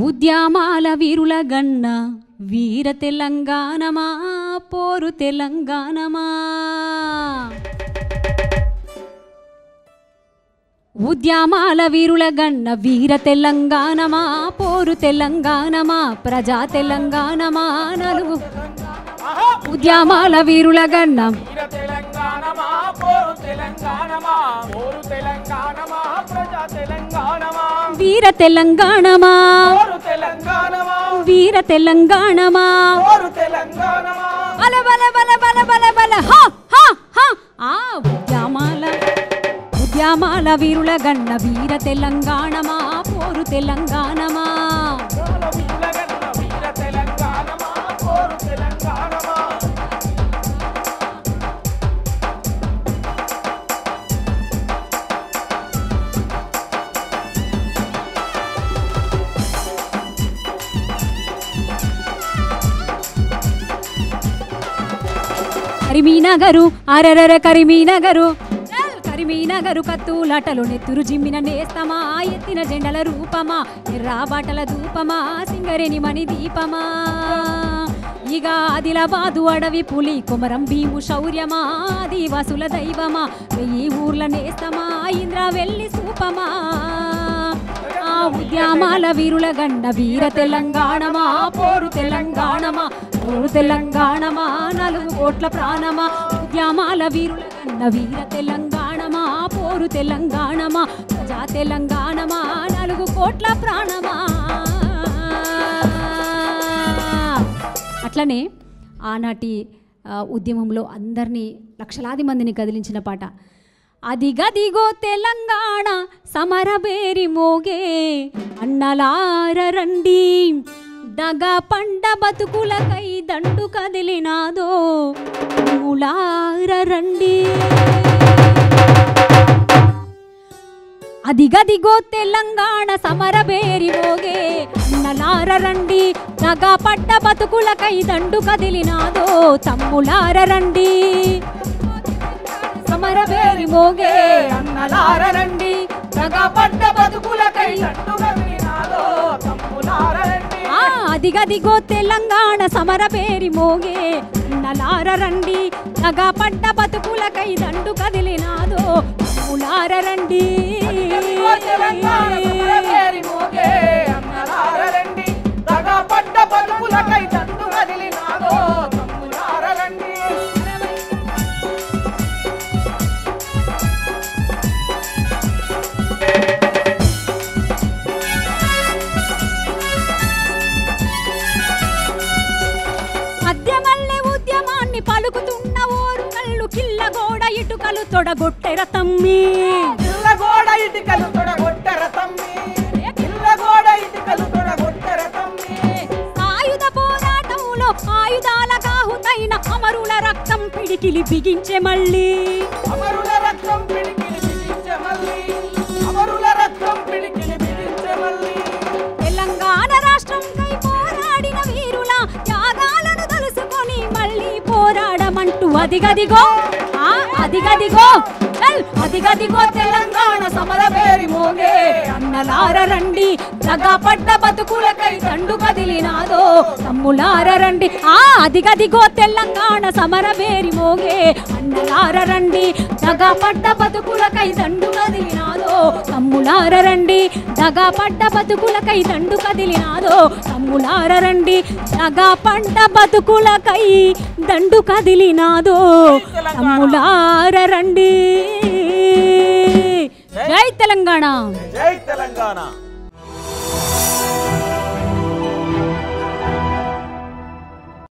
ఉద్యమాల వీరుల గన్న వీర తెలంగాణమా పోరు తెలంగాణమా ఉద్యమాల వీరుల గన్న వీర తెలంగాణమా పోరు తెలంగాణమా ప్రజా తెలంగాణమా నలుగు ఉద్యమాల వీరుల గన్న వీర తెలంగాణమా పోరు తెలంగాణమా పోరు తెలంగాణమా ప్రజా తెలంగాణమా వీర తెలంగాణమా పోరు తెలంగాణమా వీర తెలంగాణమా పోరు తెలంగాణమా బల బల బల బల బల బల హ హ హ ఆ ఉద్యమాల వీరుల గన్న వీర తెలంగాణమా పోరు తెలంగాణమా కరిమీనగరు అరరర కరిమీనగరు కరిమీనగరు కత్తులాటలు నెత్తురు జిమ్మిన నేస్తమా ఎత్తిన జెండల రూపమా ఎర్రా బాటల ధూపమా సింగరేని మణి దీపమా ఇక ఆదిలాబాదు అడవి పులి కొమరం భీము శౌర్యమా ఆదివాసుల దైవమా వెయ్యి ఊర్ల నేస్తమా ఇంద్ర వెల్లి సూపమా ఆ ఉద్యమాల వీరుల గండ వీర తెలంగాణమా పోరు తెలంగాణమా పోరు తెలంగాణమా నలుగు కోట్ల ప్రాణమా ఉద్యమాల వీరుల గండ వీర తెలంగాణమా పోరు తెలంగాణమా ప్రజా తెలంగాణమా నలుగు కోట్ల ప్రాణమా. అట్లనే ఆనాటి ఉద్యమంలో అందరినీ లక్షలాది మందిని కదిలించిన పాట అదిగదిగో తెలంగాణ సమరబేరి మోగే అన్నలార రండి దగా పండ బతుకులకై దండు కదిలినాదో మూలార రండి అదిగదిగో తెలంగాణ సమరబేరి మోగే అన్నలార రండి దగా పడ్డ బతుకులకై దండు కదిలినాదో తమ్ములార రండి సమరబేరి మోగే అన్నలార రండి దగా పడ్డ బతుకులకై దండు కదిలినాదో తమ్ములార రండి అదిగదిగో తెలంగాణ సమరబేరి మోగే అన్నలార రండి దగా పడ్డ బతుకులకై దండు కదిలినాదో తమ్ములార రండి తెలంగాణ సమరబేరి మోగే అన్నలార రండి దగా పడ్డ బతుకులకై దండు కదిలినాదో తమ్ములార రండి. ఉద్యమాన్ని పలుకుతున్న ఓరు కళ్ళు కిల్లగోడ ఇటుకలు తొడగొట్టెర తమ్మి కిల్లగోడ ఇటుకలు తొడగొట్టెర తమ్మి కిల్లగోడ ఇటుకలు తొడగొట్టెర తమ్మి ఆయుధ పోరాటంలో ఆయుధాల కాహుతైన అమరుల రక్తం పిడికిలి బిగించే మళ్ళీ అమరుల రక్తం పిడికిలి బిగించే మళ్ళీ అమరుల రక్తం పిడికిలి బిగించే మళ్ళీ తెలంగాణ రాష్ట్రం కై పోరాడిన వీరుల త్యాగాలను తలుసుకొని మళ్ళీ పోరాడమంటూ అదిగదిగో అదిగదిగో అదిగదిగో తెలంగాణ సమరబేరి మోగే అన్నలార రండి దగా పడ్డ బతుకులకై దండు కదిలినాదో తమ్ములార రండి అదిగదిగో తెలంగాణ సమరబేరి మోగే అన్నలార రండి దగా పడ్డ బతుకులకై దండు కదిలినాదో తమ్ములార రండి దగా పడ్డ బతుకులకై దండు కదిలినాదో తమ్ములార రండి దగా పడ్డ బతుకులకై దండు కదిలినాదో తమ్ములార రండి. జై తెలంగాణ, జై తెలంగాణ.